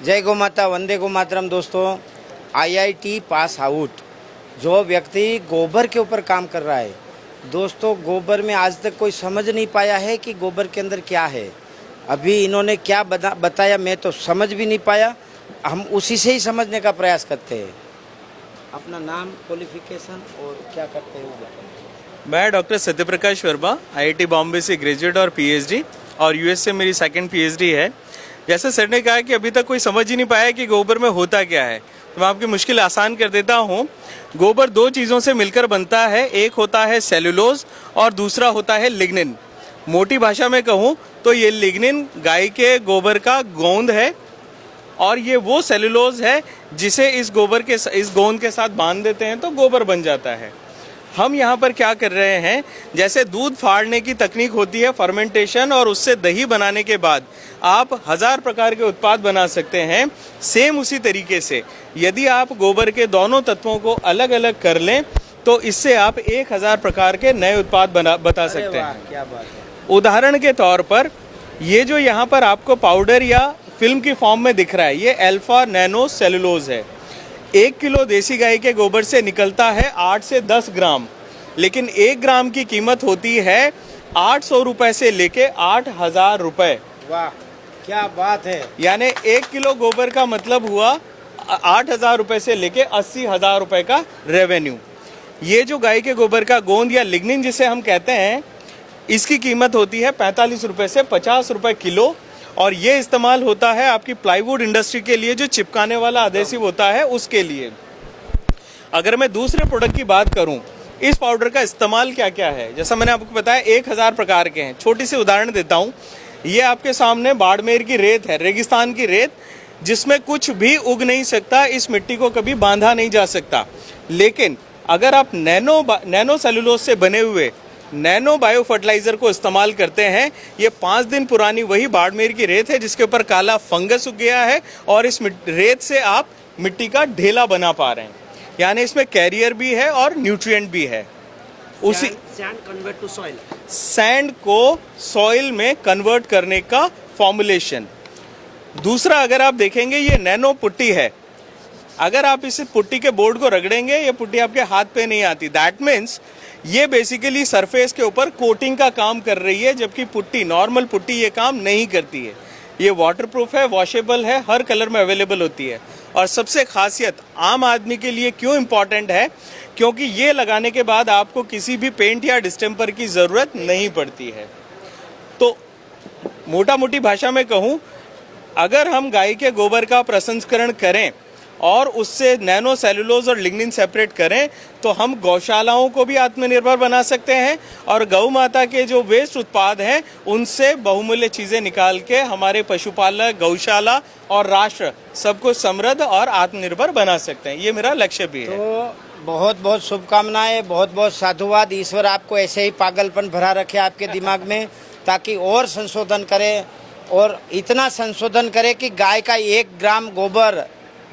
जय गौ माता, वंदे गो मातरम। दोस्तों, आईआईटी पास आउट जो व्यक्ति गोबर के ऊपर काम कर रहा है, दोस्तों गोबर में आज तक कोई समझ नहीं पाया है कि गोबर के अंदर क्या है। अभी इन्होंने क्या बताया मैं तो समझ भी नहीं पाया, हम उसी से ही समझने का प्रयास करते हैं। अपना नाम, क्वालिफिकेशन और क्या करते हैं वो बताइए। मैं डॉक्टर सत्यप्रकाश वर्मा, आईआईटी बॉम्बे से ग्रेजुएट और पीएचडी, और यूएस से मेरी सेकंड पीएचडी है। जैसे सर ने कहा कि अभी तक कोई समझ ही नहीं पाया कि गोबर में होता क्या है, तो मैं आपकी मुश्किल आसान कर देता हूँ। गोबर दो चीज़ों से मिलकर बनता है, एक होता है सेलुलोज और दूसरा होता है लिग्निन। मोटी भाषा में कहूँ तो ये लिग्निन गाय के गोबर का गोंद है और ये वो सेलुलोज है जिसे इस गोंद के साथ बांध देते हैं तो गोबर बन जाता है। हम यहाँ पर क्या कर रहे हैं, जैसे दूध फाड़ने की तकनीक होती है फर्मेंटेशन, और उससे दही बनाने के बाद आप 1000 प्रकार के उत्पाद बना सकते हैं। सेम उसी तरीके से यदि आप गोबर के दोनों तत्वों को अलग अलग कर लें तो इससे आप 1000 प्रकार के नए उत्पाद बता सकते हैं। क्या बात है। उदाहरण के तौर पर ये जो यहाँ पर आपको पाउडर या फिल्म की फॉर्म में दिख रहा है, ये अल्फा नैनो सेलुलोज है। 1 किलो देसी गाय के गोबर से निकलता है 8 से 10 ग्राम, लेकिन 1 ग्राम की कीमत होती है 800 रुपए से लेके 8000 रुपए। वाह, क्या बात है। यानी 1 किलो गोबर का मतलब हुआ 8000 रुपए से लेके 80,000 रुपए का रेवेन्यू। ये जो गाय के गोबर का गोंद या लिग्निन जिसे हम कहते हैं, इसकी कीमत होती है 45 रुपए से 50 रुपए किलो, और ये इस्तेमाल होता है आपकी प्लाईवुड इंडस्ट्री के लिए, जो चिपकाने वाला अधेसिव होता है उसके लिए। अगर मैं दूसरे प्रोडक्ट की बात करूं, इस पाउडर का इस्तेमाल क्या क्या है, जैसा मैंने आपको बताया 1000 प्रकार के हैं। छोटी सी उदाहरण देता हूं, ये आपके सामने बाड़मेर की रेत है, रेगिस्तान की रेत, जिसमें कुछ भी उग नहीं सकता, इस मिट्टी को कभी बांधा नहीं जा सकता। लेकिन अगर आप नैनो सेलुलोज से बने हुए नैनो बायो फर्टिलाइजर को इस्तेमाल करते हैं, ये 5 दिन पुरानी वही बाड़मेर की रेत है जिसके ऊपर काला फंगस उग गया है, और इस रेत से आप मिट्टी का ढेला बना पा रहे हैं। यानी इसमें कैरियर भी है और न्यूट्रिएंट भी है। उसी sand convert to soil, sand को सॉइल में कन्वर्ट करने का फॉर्मुलेशन। दूसरा, अगर आप देखेंगे ये नैनो पुट्टी है, अगर आप इस पुट्टी के बोर्ड को रगड़ेंगे, ये पुट्टी आपके हाथ पे नहीं आती। दैट मीन्स ये बेसिकली सरफेस के ऊपर कोटिंग का काम कर रही है, जबकि पुट्टी, नॉर्मल पुट्टी ये काम नहीं करती है। ये वाटरप्रूफ है, वॉशेबल है, हर कलर में अवेलेबल होती है। और सबसे खासियत आम आदमी के लिए क्यों इम्पॉर्टेंट है, क्योंकि ये लगाने के बाद आपको किसी भी पेंट या डिस्टेम्पर की ज़रूरत नहीं पड़ती है। तो मोटा मोटी भाषा में कहूँ, अगर हम गाय के गोबर का प्रसंस्करण करें और उससे नैनो सेलुलोज और लिग्निन सेपरेट करें, तो हम गौशालाओं को भी आत्मनिर्भर बना सकते हैं, और गौ माता के जो वेस्ट उत्पाद हैं उनसे बहुमूल्य चीज़ें निकाल के हमारे पशुपालक, गौशाला और राष्ट्र सबको समृद्ध और आत्मनिर्भर बना सकते हैं। ये मेरा लक्ष्य भी है। तो बहुत बहुत शुभकामनाएं, बहुत बहुत साधुवाद। ईश्वर आपको ऐसे ही पागलपन भरा रखे आपके दिमाग में, ताकि और संशोधन करें, और इतना संशोधन करें कि गाय का 1 ग्राम गोबर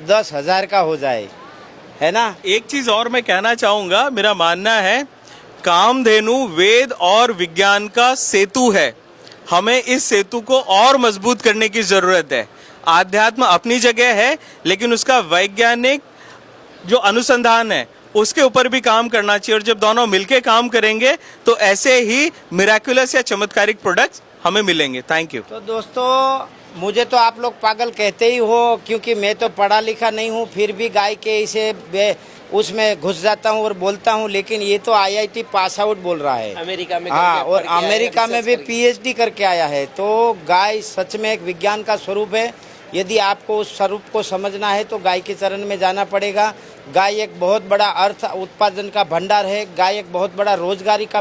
10,000 का हो जाए, है ना। एक चीज और मैं कहना चाहूंगा, मेरा मानना है कामधेनु वेद और विज्ञान का सेतु है। हमें इस सेतु को और मजबूत करने की जरूरत है। आध्यात्म अपनी जगह है, लेकिन उसका वैज्ञानिक जो अनुसंधान है उसके ऊपर भी काम करना चाहिए, और जब दोनों मिलके काम करेंगे तो ऐसे ही मिराकुलस या चमत्कारिक प्रोडक्ट्स हमें मिलेंगे। Thank you. तो दोस्तों, मुझे तो आप लोग पागल कहते ही हो, क्योंकि मैं तो पढ़ा लिखा नहीं हूँ, फिर भी गाय के इसे उसमें घुस जाता हूँ और बोलता हूँ। लेकिन ये तो आईआईटी पास आउट बोल रहा है, अमेरिका में। हाँ, और अमेरिका में भी पीएचडी करके आया है। तो गाय सच में एक विज्ञान का स्वरूप है। यदि आपको उस स्वरूप को समझना है तो गाय के चरण में जाना पड़ेगा। गाय एक बहुत बड़ा अर्थ उत्पादन का भंडार है, गाय एक बहुत बड़ा रोजगारी का